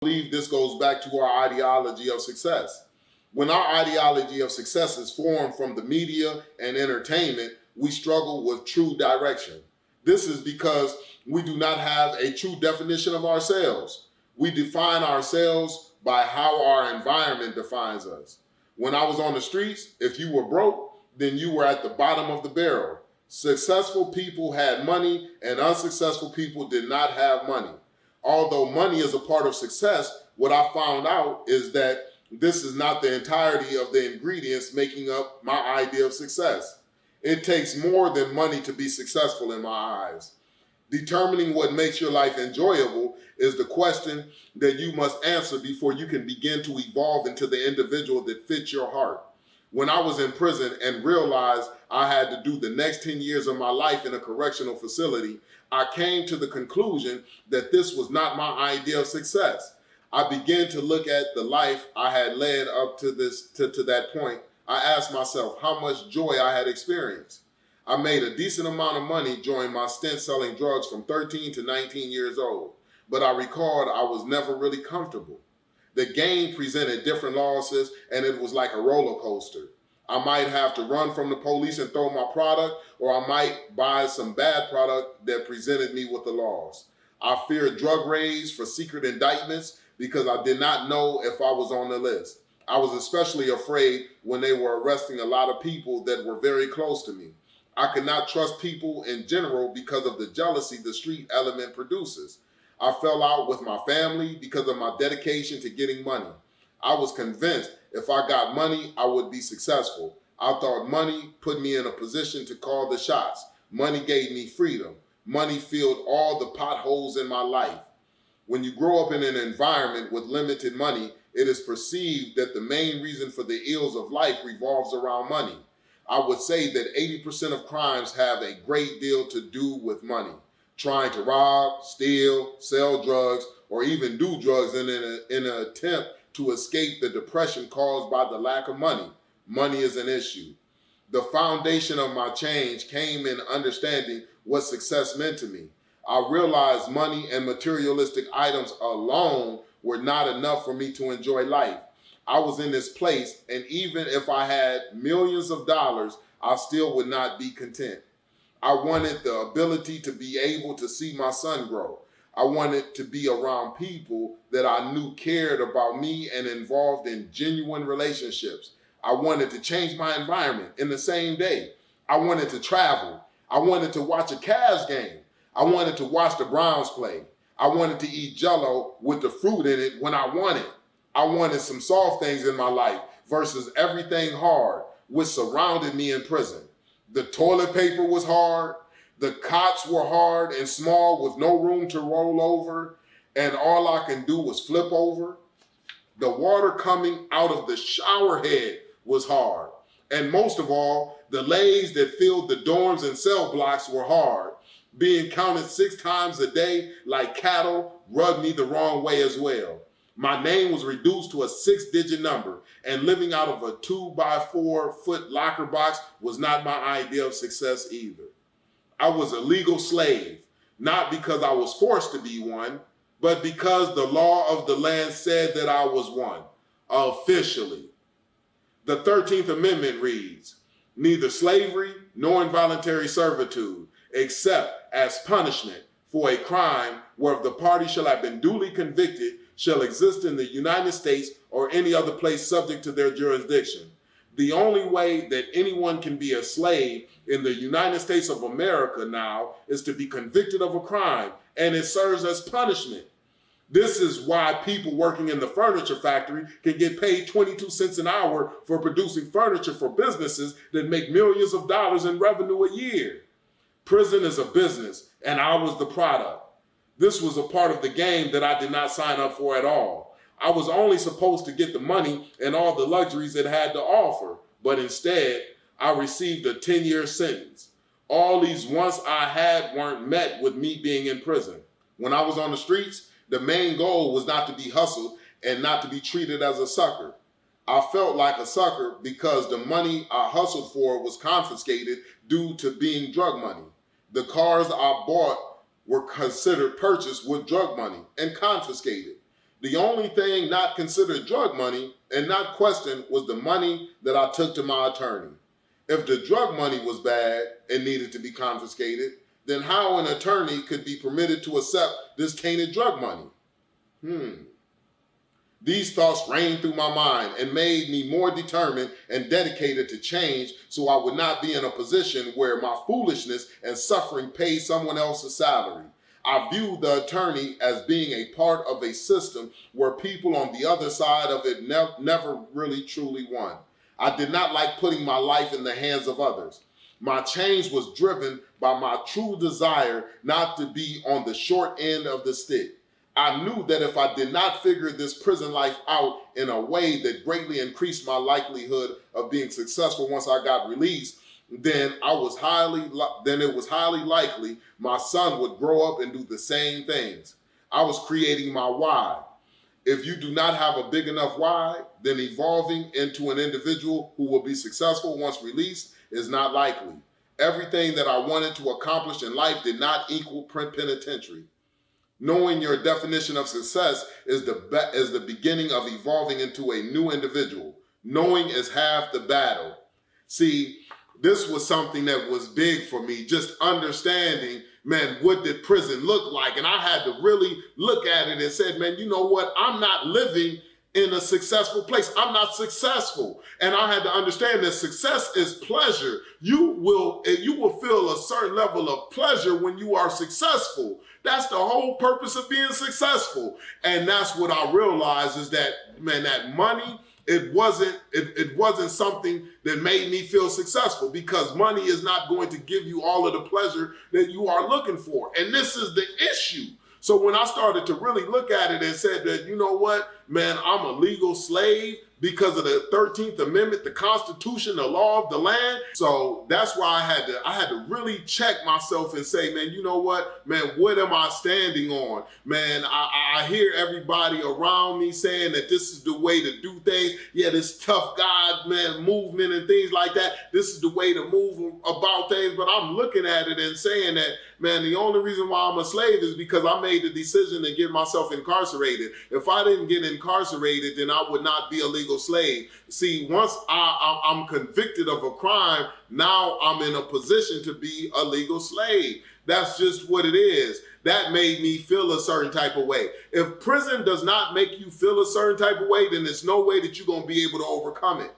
believe this goes back to our ideology of success. When our ideology of success is formed from the media and entertainment, we struggle with true direction. This is because we do not have a true definition of ourselves. We define ourselves by how our environment defines us. When I was on the streets, if you were broke, then you were at the bottom of the barrel. Successful people had money and unsuccessful people did not have money. Although money is a part of success, what I found out is that this is not the entirety of the ingredients making up my idea of success. It takes more than money to be successful in my eyes. Determining what makes your life enjoyable is the question that you must answer before you can begin to evolve into the individual that fits your heart. When I was in prison and realized I had to do the next 10 years of my life in a correctional facility, I came to the conclusion that this was not my idea of success. I began to look at the life I had led up to that point. I asked myself how much joy I had experienced. I made a decent amount of money during my stint selling drugs from 13 to 19 years old, but I recalled I was never really comfortable. The game presented different losses and it was like a roller coaster. I might have to run from the police and throw my product, or I might buy some bad product that presented me with a loss. I feared drug raids for secret indictments because I did not know if I was on the list. I was especially afraid when they were arresting a lot of people that were very close to me. I could not trust people in general because of the jealousy the street element produces. I fell out with my family because of my dedication to getting money. I was convinced if I got money, I would be successful. I thought money put me in a position to call the shots. Money gave me freedom. Money filled all the potholes in my life. When you grow up in an environment with limited money, it is perceived that the main reason for the ills of life revolves around money. I would say that 80% of crimes have a great deal to do with money. Trying to rob, steal, sell drugs, or even do drugs in an attempt to escape the depression caused by the lack of money. Money is an issue. The foundation of my change came in understanding what success meant to me. I realized money and materialistic items alone were not enough for me to enjoy life. I was in this place, and even if I had millions of dollars, I still would not be content. I wanted the ability to be able to see my son grow. I wanted to be around people that I knew cared about me and involved in genuine relationships. I wanted to change my environment in the same day. I wanted to travel. I wanted to watch a Cavs game. I wanted to watch the Browns play. I wanted to eat Jell-O with the fruit in it when I wanted. I wanted some soft things in my life versus everything hard, which surrounded me in prison. The toilet paper was hard. The cots were hard and small with no room to roll over, and all I can do was flip over. The water coming out of the shower head was hard. And most of all, the lays that filled the dorms and cell blocks were hard. Being counted 6 times a day like cattle rubbed me the wrong way as well. My name was reduced to a 6-digit number, and living out of a 2 by 4 foot locker box was not my idea of success either. I was a legal slave, not because I was forced to be one, but because the law of the land said that I was one, officially. The 13th Amendment reads, neither slavery nor involuntary servitude, except as punishment for a crime whereof the party shall have been duly convicted, shall exist in the United States or any other place subject to their jurisdiction. The only way that anyone can be a slave in the United States of America now is to be convicted of a crime, and it serves as punishment. This is why people working in the furniture factory can get paid 22 cents an hour for producing furniture for businesses that make millions of dollars in revenue a year. Prison is a business, and I was the product. This was a part of the game that I did not sign up for at all. I was only supposed to get the money and all the luxuries it had to offer, but instead, I received a 10-year sentence. All these wants I had weren't met with me being in prison. When I was on the streets, the main goal was not to be hustled and not to be treated as a sucker. I felt like a sucker because the money I hustled for was confiscated due to being drug money. The cars I bought were considered purchased with drug money and confiscated. The only thing not considered drug money and not questioned was the money that I took to my attorney. If the drug money was bad and needed to be confiscated, then how an attorney could be permitted to accept this tainted drug money? These thoughts rained through my mind and made me more determined and dedicated to change so I would not be in a position where my foolishness and suffering paid someone else's salary. I viewed the attorney as being a part of a system where people on the other side of it never really truly won. I did not like putting my life in the hands of others. My change was driven by my true desire not to be on the short end of the stick. I knew that if I did not figure this prison life out in a way that greatly increased my likelihood of being successful once I got released, then it was highly likely my son would grow up and do the same things. I was creating my why. If you do not have a big enough why, then evolving into an individual who will be successful once released is not likely. Everything that I wanted to accomplish in life did not equal penitentiary. Knowing your definition of success is the beginning of evolving into a new individual. Knowing is half the battle. See, this was something that was big for me, just understanding, man, what did prison look like? And I had to really look at it and said, man, you know what? I'm not living in a successful place. I'm not successful. And I had to understand that success is pleasure. You will feel a certain level of pleasure when you are successful. That's the whole purpose of being successful. And that's what I realized is that, man, that money, it wasn't something that made me feel successful, because money is not going to give you all of the pleasure that you are looking for. And this is the issue. So when I started to really look at it and said that, you know what, man, I'm a legal slave because of the 13th Amendment, the Constitution, the law of the land. So that's why I had to really check myself and say, man, you know what, man, what am I standing on? Man, I hear everybody around me saying that this is the way to do things. Yeah, this tough God, man, movement and things like that. This is the way to move about things. But I'm looking at it and saying that, man, the only reason why I'm a slave is because I made the decision to get myself incarcerated. If I didn't get incarcerated, then I would not be a legal slave. See, once I'm convicted of a crime, now I'm in a position to be a legal slave. That's just what it is. That made me feel a certain type of way. If prison does not make you feel a certain type of way, then there's no way that you're going to be able to overcome it.